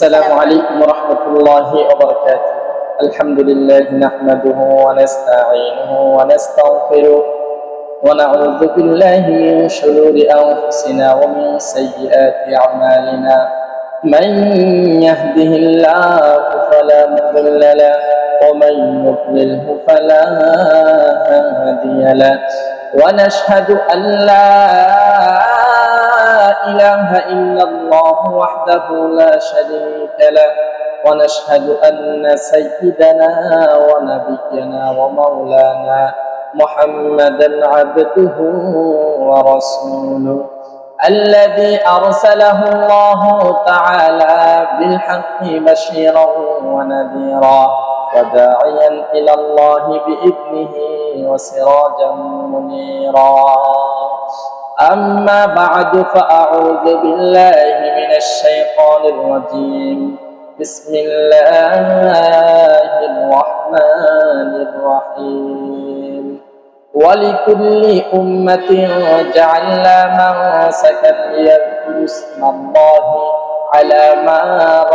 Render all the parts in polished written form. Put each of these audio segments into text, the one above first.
السلام عليكم ورحمة الله وبركاته. الحمد لله نحمده ونستعينه ونستغفره ونعوذ بالله من شرور أنفسنا ومن سيئات أعمالنا. من يهده الله فلا مضل له ومن يضلله فلا هادي له. ونشهد أن لا إله إلا الله وحده لا شريك له ونشهد أن سيدنا ونبينا ومولانا محمدا عبده ورسوله الذي أرسله الله تعالى بالحق بشيرا ونذيرا وداعيا إلى الله بإذنه وسراجا منيرا. أما بعد فأعوذ بالله من الشيطان الرجيم. بسم الله الرحمن الرحيم. ولكل أمة جعلنا منسكا ليذكروا اسم الله على ما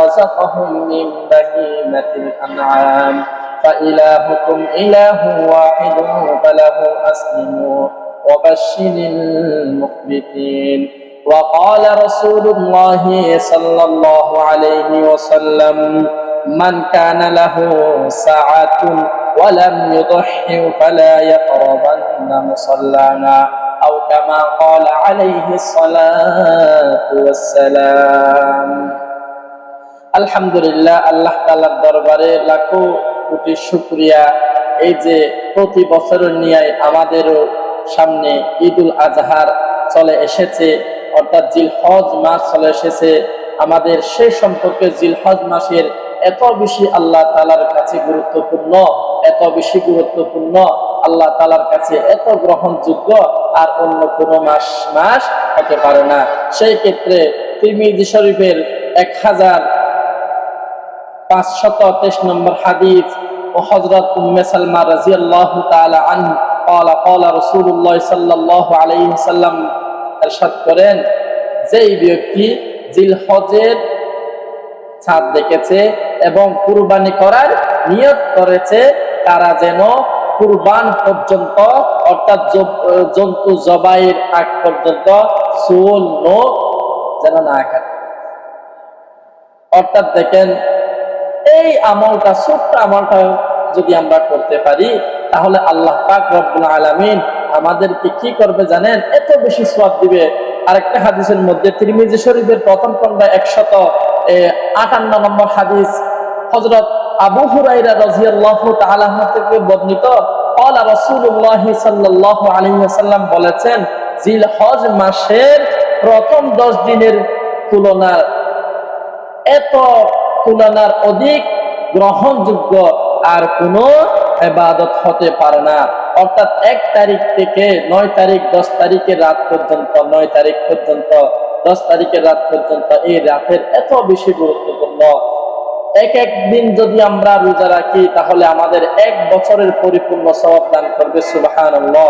رزقهم من بهيمة الأنعام فإلهكم إله واحد فله أسلموا وبشر المخبتين. وقال رسول الله صلى الله عليه وسلم من كان له ساعة ولم يضحي فلا يقربن مصلانا أو كما قال عليه الصلاة والسلام. আলহামদুলিল্লাহ, আল্লাহ তাআলার দরবারে লাখো কোটি শুকরিয়া। এই যে প্রতি বছরের ন্যায় আমাদেরও সামনে ঈদুল আজহার চলে এসেছে, অর্থাৎ জিলহজ মাস চলে এসেছে। আমাদের সেই সম্পর্কে জিলহজ মাসের এত বেশি আল্লাহ তাআলার কাছে গুরুত্বপূর্ণ, এত বেশি গুরুত্বপূর্ণ, আল্লাহ তাআলার কাছে এত গ্রহণযোগ্য আর অন্য কোনো মাস হতে পারে না। সেই ক্ষেত্রে তিরমিজি শরীফের 1523 নম্বর হাদিস ও হযরত উম্মে সালমা রাদিয়াল্লাহু তাআলা আনহা قال رسول الله صلى الله عليه وسلم ইরশাদ করেন, যেই ব্যক্তি জিলহজের চাঁদ দেখেছে এবং কুরবানি করার নিয়ত করেছে তারা যেন কুরবান পর্যন্ত অর্থাৎ জন্তু জবাইয়ের আগ পর্যন্ত চুল নখ যেন না কাটে। অর্থাৎ দেখেন, এই আমলটা, ছোট্ট আমলটা যদি আমরা করতে পারি তাহলে আল্লাহ পাক রব্বুল আলামিন আমাদেরকে কি করবে জানেন? এত বেশি সওয়াব দিবে। আরেকটা হাদিসের মধ্যে তিরমিজি শরীফের প্রথম খণ্ড 158 নম্বর হাদিস হযরত আবু হুরায়রা রাদিয়াল্লাহু তাআলা আনহু থেকে বর্ণিত, قال রাসূলুল্লাহ সাল্লাল্লাহু আলাইহি ওয়াসাল্লাম বলেছেন, জিলহজ মাসের প্রথম 10 দিনের তুলনার অধিক গ্রহণযোগ্য আর কোনো ইবাদত হতে পারে না। অর্থাৎ 1 তারিখ থেকে 9 তারিখ 10 তারিখের রাত পর্যন্ত, 9 তারিখ পর্যন্ত 10 তারিখের রাত পর্যন্ত এই রাতের এত বেশি গুরুত্বপূর্ণ। এক দিন যদি আমরা রোজা রাখি তাহলে আমাদের 1 বছরের পরিপূর্ণ সওয়াব দান করবে, সুবহানাল্লাহ।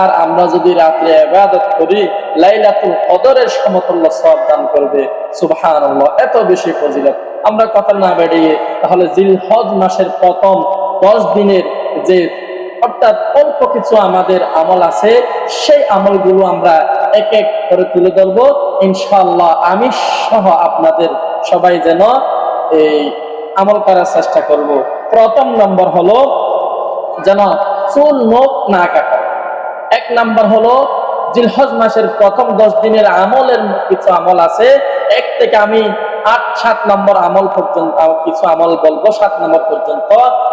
আর আমরা যদি রাতে ইবাদত করি লাইলাতুল কদরের সমতুল্য সওয়াব দান করবে, সুবহানাল্লাহ। এত বেশি ফজিলত। আমরা কথা না বাড়িয়ে তাহলে জিলহজ মাসের প্রথম 10 দিনের যে অর্থাৎ অল্প কিছু আমাদের আমল আছে, সেই আমলগুলো আমরা এক এক করে তুলে ধরবো ইনশাআল্লাহ। আমি সহ আপনাদের সবাই যেন এই আমল করার চেষ্টা করব। প্রথম নম্বর হলো যেন চুল নখ না কাটা। 1 নম্বর হলো জিলহজ মাসের প্রথম 10 দিনের আমলের কিছু আমল আছে। 1 থেকে আমি 7 নম্বর আমল পর্যন্ত কিছু আমল বলবো, 7 নম্বর পর্যন্ত।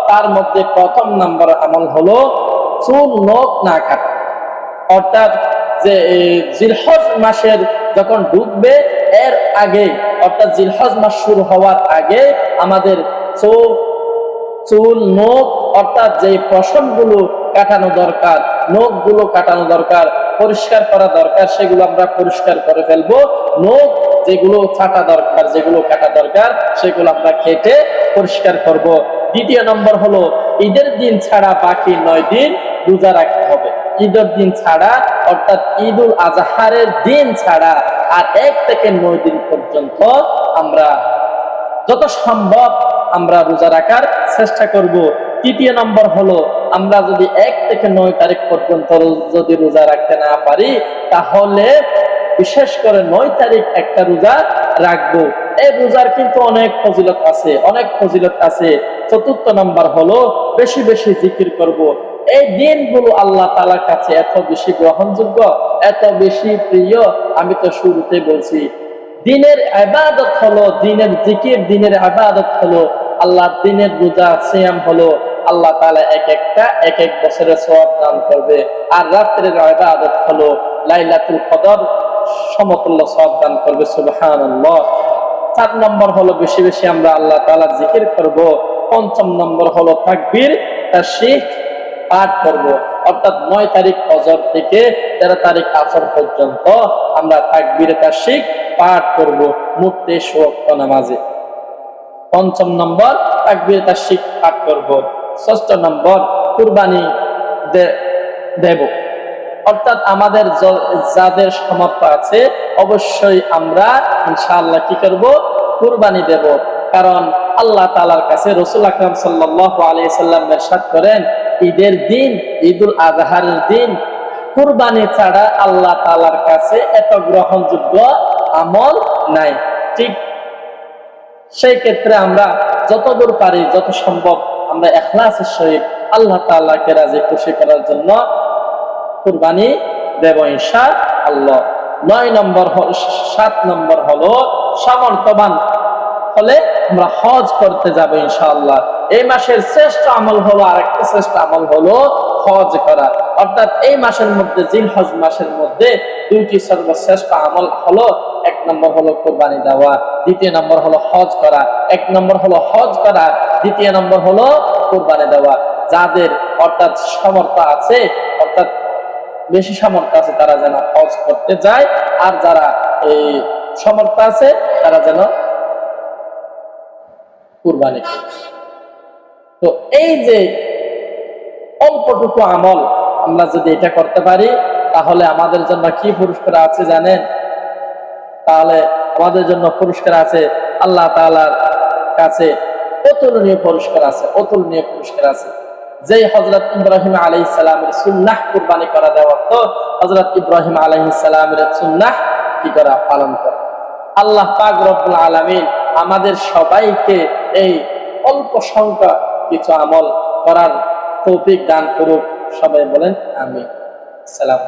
তার মধ্যে প্রথম নম্বর আমল হলো চুল নখ না কাটা। অর্থাৎ যে জিলহজ মাসের যখন ঢুকবে এর আগে, অর্থাৎ জিলহজ মাস শুরু হওয়ার আগে আমাদের চুল নখ অর্থাৎ যে পশমগুলো কাটানো দরকার, নখগুলো কাটানো দরকার, পরিষ্কার করা দরকার, সেগুলো আমরা পরিষ্কার করে ফেলবো। নখ যেগুলো কাটা দরকার, যেগুলো কাটা দরকার সেগুলো আমরা কেটে পরিষ্কার করব। দ্বিতীয় নম্বর হলো ঈদের দিন ছাড়া বাকি 9 দিন রোজা রাখতে হবে। ঈদের দিন ছাড়া অর্থাৎ ঈদুল আজহারের দিন ছাড়া আর 1 থেকে 9 দিন পর্যন্ত আমরা যত সম্ভব আমরা রোজা রাখার চেষ্টা করব। তৃতীয় নম্বর হলো, আমরা যদি 1 থেকে 9 তারিখ পর্যন্ত যদি রোজা রাখতে না পারি, তাহলে বিশেষ করে 9 তারিখ একটা রোজা রাখবো। এই রোজার কিন্তু অনেক ফজিলত আছে, অনেক ফজিলত আছে। চতুর্থ নম্বর হলো, বেশি বেশি জিকির করব। এই দিনগুলো আল্লাহ তাআলার কাছে এত বেশি গ্রহণযোগ্য, এত বেশি প্রিয়। আমি তো শুরুতে বলছি, দিনের ইবাদত হলো, দিনের জিকির, দিনের ইবাদত হলো আল্লাহর দিনের রোজা সিয়াম হলো আল্লাহ তাআলা এক এক বছরের সওয়াব দান করবে। আর রাত্রের ইবাদত হলো লাইলাতুল কদর সমতুল্য সওয়াব দান করবে। সুবহানাল্লাহ। 4 নম্বর হলো, বেশি বেশি আমরা আল্লাহ তাআলার জিকির করব। 5ম নম্বর হলো তাকবীর তাশরিক পাঠ করব। অর্থাৎ 9 তারিখ ফজর থেকে 13 তারিখ আসর পর্যন্ত আমরা তাকবীর তাশরিক পাঠ করব মোট 23 ওয়াক্ত নামাজে। 5ম নম্বর তাকবীর তাশরিক পাঠ করব। 6ষ্ঠ নম্বর কুরবানি দেব। অর্থাৎ আমাদের যাদের সামর্থ্য আছে অবশ্যই আমরা ইনশাআল্লাহ কি করব, কুরবানি দেব। কারণ আল্লাহ তাআলার কাছে রাসূল আকরাম সাল্লাল্লাহু আলাইহি সাল্লাম ইরশাদ করেন, ঈদের দিন, ঈদুল আযহার দিন কুরবানি ছাড়া আল্লাহ তাআলার কাছে এত গ্রহণযোগ্য আমল নাই। ঠিক সেই ক্ষেত্রে আমরা যতদূর পারি, যত সম্ভব আমরা ইখলাসের সহিত আল্লাহ তাআলাকে রাজি খুশি করার জন্য কুরবানি দেব ইনশাআল্লাহ। 7 নম্বর হলো, সামর্থ্যবান হলে আমরা হজ করতে যাব ইনশাআল্লাহ। এই মাসের শ্রেষ্ঠ আমল হলো, আরেকটা শ্রেষ্ঠ আমল হলো হজ করা। অর্থাৎ এই মাসের মধ্যে, জিলহজ মাসের মধ্যে 2টি সর্বশ্রেষ্ঠ আমল হলো, 1 নম্বর হলো কুরবানি দেওয়া, 2য় নম্বর হলো হজ করা। 1 নম্বর হলো হজ করা, 2য় নম্বর হলো কুরবানি দেওয়া। যাদের অর্থাৎ সামর্থ্য আছে, অর্থাৎ বেশি সামর্থ্য আছে, তারা যেন হজ করতে যায়। আর যারা এই সামর্থ্য আছে তারা যেন কুরবানি করে। তো এই যে অল্পটুকু আমল আমরা যদি এটা করতে পারি, তাহলে আমাদের জন্য কি পুরস্কার আছে জানেন? তাহলে আমাদের জন্য পুরস্কার আছে, আল্লাহ তাআলার কাছে অতুলনীয় পুরস্কার আছে, অতুলনীয় পুরস্কার আছে। যেই হযরত ইব্রাহিম আলাইহিস সালামের সুন্নাহ কুরবানি করা দেওয়া, তো হযরত ইব্রাহিম আলাইহিস সালামের সুন্নাহ কি করা, পালন করা। আল্লাহ পাক রব্বুল আলামিন আমাদের সবাইকে এই অল্প সংখ্যক কিছু আমল করার তৌফিক দান করুক। সবাই বলেন আমিন। সালাম।